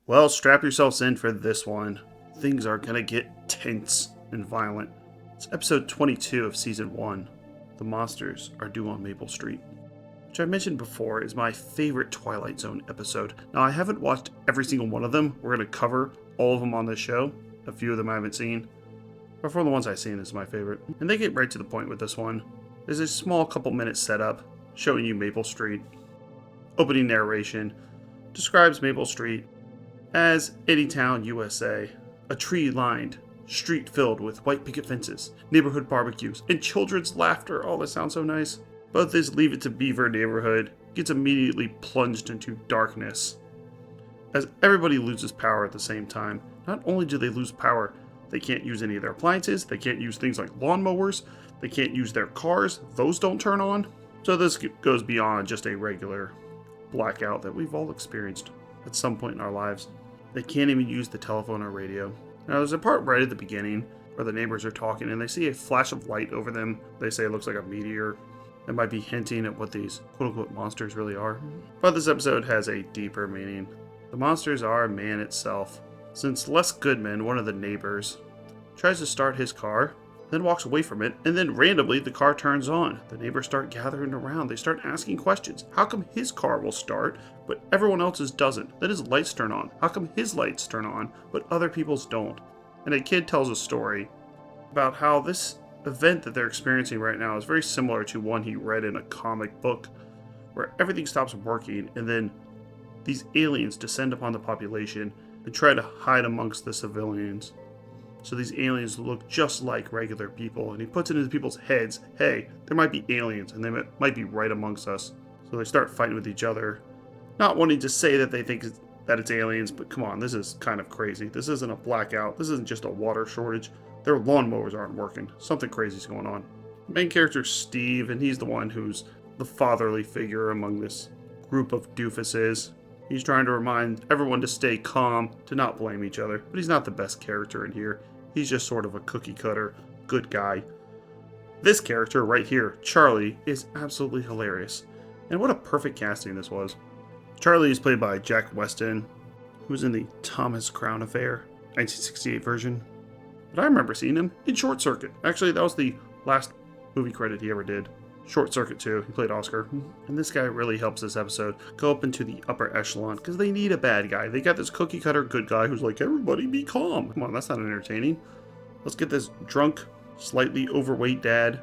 Well, strap yourselves in for this one. Things are gonna get tense and violent. It's episode 22 of season 1. The monsters are due on Maple Street, which I mentioned before is my favorite Twilight Zone episode. Now, I haven't watched every single one of them. We're gonna cover all of them on this show. A few of them I haven't seen, but for the ones I've seen, this is my favorite. And they get right to the point with this one. There's a small couple minute setup showing you Maple Street. Opening narration describes Maple Street as Anytown, USA, a tree-lined street filled with white picket fences, neighborhood barbecues, and children's laughter. Oh, that sounds so nice. But this Leave It to Beaver neighborhood gets immediately plunged into darkness as everybody loses power at the same time. Not only do they lose power, they can't use any of their appliances, they can't use things like lawnmowers, they can't use their cars, those don't turn on. So this goes beyond just a regular blackout that we've all experienced at some point in our lives. They can't even use the telephone or radio. Now there's a part right at the beginning where the neighbors are talking and they see a flash of light over them. They say it looks like a meteor. That might be hinting at what these quote-unquote monsters really are. But this episode has a deeper meaning. The monsters are man itself. Since Les Goodman, one of the neighbors, tries to start his car, then walks away from it, and then randomly the car turns on. The neighbors start gathering around. They start asking questions. How come his car will start, but everyone else's doesn't? Then his lights turn on. How come his lights turn on, but other people's don't? And a kid tells a story about how this event that they're experiencing right now is very similar to one he read in a comic book, where everything stops working, and then these aliens descend upon the population and try to hide amongst the civilians. So these aliens look just like regular people, and he puts it into people's heads, hey, there might be aliens, and they might be right amongst us. So they start fighting with each other, not wanting to say that they think that it's aliens, but come on, this is kind of crazy. This isn't a blackout. This isn't just a water shortage. Their lawnmowers aren't working. Something crazy's going on. The main character's Steve, and he's the one who's the fatherly figure among this group of doofuses. He's trying to remind everyone to stay calm, to not blame each other, but he's not the best character in here. He's just sort of a cookie cutter, good guy. This character right here, Charlie, is absolutely hilarious. And what a perfect casting this was. Charlie is played by Jack Weston, who's in the Thomas Crown Affair, 1968 version. But I remember seeing him in Short Circuit. Actually, that was the last movie credit he ever did. Short Circuit 2, he played Oscar. And this guy really helps this episode go up into the upper echelon, because they need a bad guy. They got this cookie cutter good guy who's like, everybody be calm. Come on, that's not entertaining. Let's get this drunk, slightly overweight dad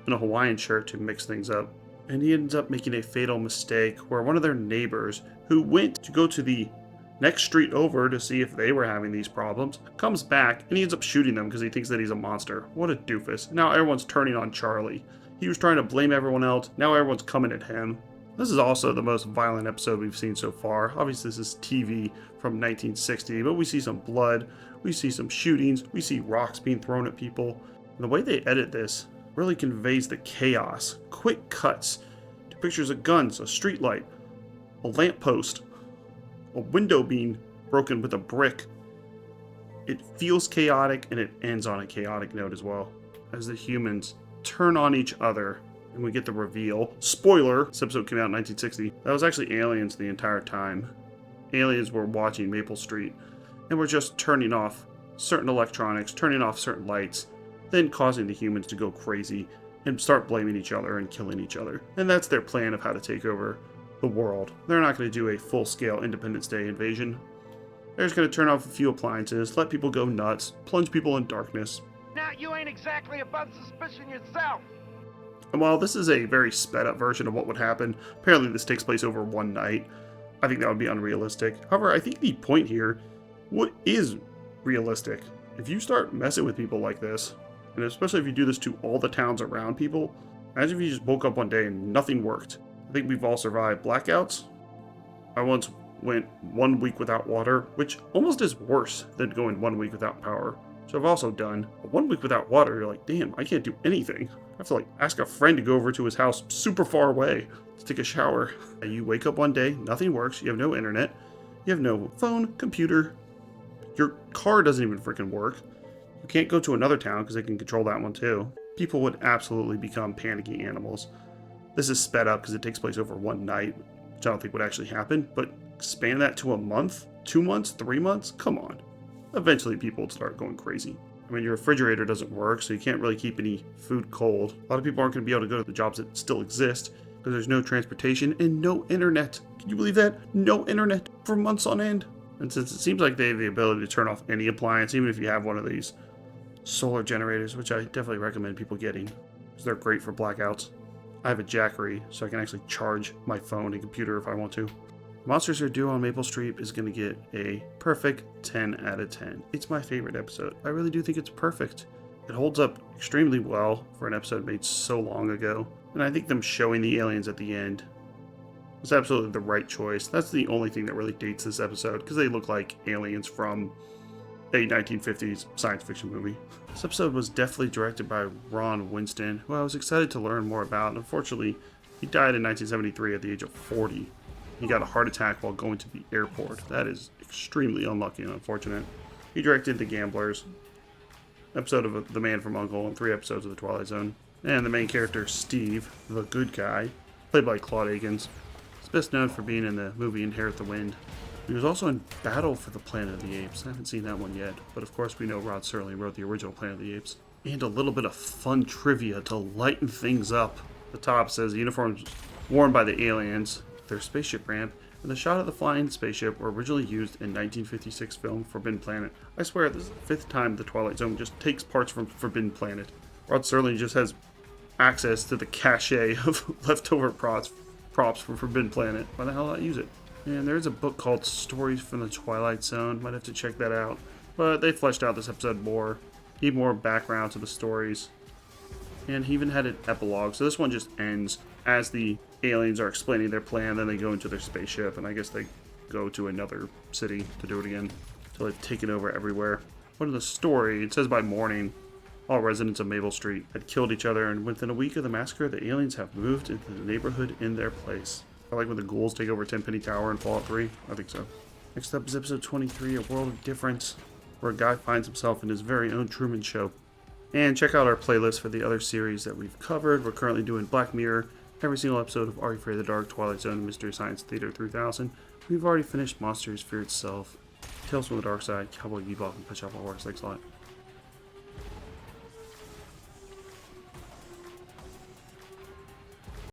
in a Hawaiian shirt to mix things up. And he ends up making a fatal mistake where one of their neighbors, who went to go to the next street over to see if they were having these problems, comes back and he ends up shooting them because he thinks that he's a monster. What a doofus. Now everyone's turning on Charlie. He was trying to blame everyone else. Now everyone's coming at him. This is also the most violent episode we've seen so far. Obviously, this is TV from 1960, but we see some blood. We see some shootings. We see rocks being thrown at people. And the way they edit this really conveys the chaos. Quick cuts to pictures of guns, a streetlight, a lamppost, a window being broken with a brick. It feels chaotic, and it ends on a chaotic note as well, as the humans turn on each other, and we get the reveal. Spoiler, this episode came out in 1960. That was actually aliens the entire time. Aliens were watching Maple Street, and were just turning off certain electronics, turning off certain lights, then causing the humans to go crazy and start blaming each other and killing each other. And that's their plan of how to take over the world. They're not going to do a full-scale Independence Day invasion. They're just going to turn off a few appliances, let people go nuts, plunge people in darkness. Now, you ain't exactly above suspicion yourself. And while this is a very sped up version of what would happen, apparently this takes place over one night. I think that would be unrealistic. However, I think the point here, what is realistic? If you start messing with people like this, and especially if you do this to all the towns around people, imagine if you just woke up one day and nothing worked. I think we've all survived blackouts. I once went 1 week without water, which almost is worse than going 1 week without power. So I've also done 1 week without water. You're like, damn, I can't do anything. I have to ask a friend to go over to his house super far away to take a shower. You wake up one day, nothing works. You have no internet. You have no phone, computer. Your car doesn't even freaking work. You can't go to another town because they can control that one too. People would absolutely become panicky animals. This is sped up because it takes place over one night, which I don't think would actually happen, but expand that to a month? 2 months, 3 months? Come on. Eventually people would start going crazy. I mean, your refrigerator doesn't work, so you can't really keep any food cold. A lot of people aren't going to be able to go to the jobs that still exist because there's no transportation and no internet. Can you believe that? No internet for months on end. And since it seems like they have the ability to turn off any appliance, even if you have one of these solar generators, which I definitely recommend people getting because they're great for blackouts. I have a Jackery, so I can actually charge my phone and computer if I want to. Monsters Are Due on Maple Street is going to get a perfect 10 out of 10. It's my favorite episode. I really do think it's perfect. It holds up extremely well for an episode made so long ago. And I think them showing the aliens at the end was absolutely the right choice. That's the only thing that really dates this episode, because they look like aliens from a 1950s science fiction movie. This episode was definitely directed by Ron Winston, who I was excited to learn more about. Unfortunately, he died in 1973 at the age of 40. He got a heart attack while going to the airport. That is extremely unlucky and unfortunate. He directed The Gamblers, episode of The Man from U.N.C.L.E., and 3 episodes of The Twilight Zone. And the main character, Steve, the good guy, played by Claude Akins, is best known for being in the movie Inherit the Wind. He was also in Battle for the Planet of the Apes. I haven't seen that one yet, but of course we know Rod Serling wrote the original Planet of the Apes. And a little bit of fun trivia to lighten things up. The top says the uniforms worn by the aliens, their spaceship ramp, and the shot of the flying spaceship were originally used in 1956 film Forbidden Planet. I swear, this is the 5th time the Twilight Zone just takes parts from Forbidden Planet. Rod Serling just has access to the cache of leftover props from Forbidden Planet. Why the hell not use it? And there is a book called Stories from the Twilight Zone. Might have to check that out. But they fleshed out this episode more, gave more background to the stories, and he even had an epilogue. So this one just ends as the aliens are explaining their plan, then they go into their spaceship, and I guess they go to another city to do it again. So they've taken over everywhere. What in the story, it says by morning, all residents of Maple Street had killed each other, and within a week of the massacre, the aliens have moved into the neighborhood in their place. I like when the ghouls take over Tenpenny Tower in Fallout 3. I think so. Next up is episode 23, A World of Difference, where a guy finds himself in his very own Truman Show. And check out our playlist for the other series that we've covered. We're currently doing Black Mirror, every single episode of Are You Afraid of the Dark, Twilight Zone, and Mystery Science Theater 3000. We've already finished Monsters, Fear Itself, Tales from the Dark Side, Cowboy Bebop, and Pet Shop Horse. Thanks a lot.